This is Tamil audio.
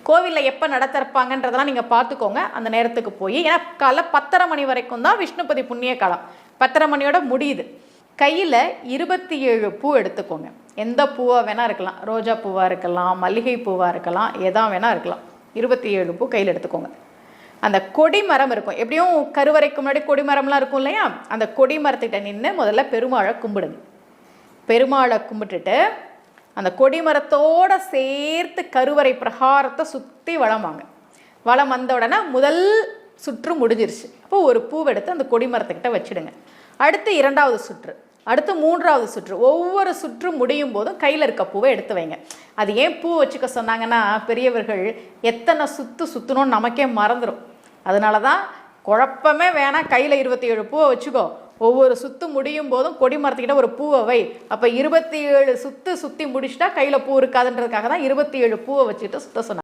கோவிலில் எப்போ நட திறப்பாங்கன்றதெல்லாம் நீங்கள் பார்த்துக்கோங்க அந்த நேரத்துக்கு போய். ஏன்னா காலைல 10:30 மணி வரைக்கும் தான் விஷ்ணுபதி புண்ணிய காலம், 10:30 மணியோட முடியுது. கையில் 27 பூ எடுத்துக்கோங்க. எந்த பூவாக வேணால் இருக்கலாம், ரோஜா பூவாக இருக்கலாம், மல்லிகை பூவாக இருக்கலாம், எதா வேணால் இருக்கலாம். 27 பூ கையில் எடுத்துக்கோங்க. அந்த கொடிமரம் இருக்கும், எப்படியும் கருவறைக்கு முன்னாடி கொடிமரம்லாம் இருக்கும் இல்லையா, அந்த கொடிமரத்திட்ட நின்று முதல்ல பெருமாளை கும்பிடுங்க. பெருமாளை கும்பிட்டுட்டு அந்த கொடிமரத்தோடு சேர்த்து கருவறை பிரகாரத்தை சுற்றி வளம் வாங்க. வளம் வந்த உடனே முதல் சுற்று முடிஞ்சிருச்சு. அப்போ ஒரு பூவை எடுத்து அந்த கொடிமரத்துக்கிட்ட வச்சுடுங்க. அடுத்து 2வது சுற்று, அடுத்து 3வது சுற்று. ஒவ்வொரு சுற்று முடியும் போதும் கையில் இருக்க பூவை எடுத்து வைங்க. அது ஏன் பூ வச்சுக்க சொன்னாங்கன்னா, பெரியவர்கள் எத்தனை சுற்றணும்னு நமக்கே மறந்துடும். அதனால தான் குழப்பமே வேணாம், கையில் 27 பூவை வச்சுக்கோ. ஒவ்வொரு சுற்று முடியும் போதும் கொடிமரத்துக்கிட்ட ஒரு பூவை வை. அப்போ 27 சுற்றி முடிச்சுட்டா கையில் பூ இருக்காதுன்றதுக்காக தான் 27 பூவை வச்சுக்கிட்டு சுற்ற சொன்னாங்க.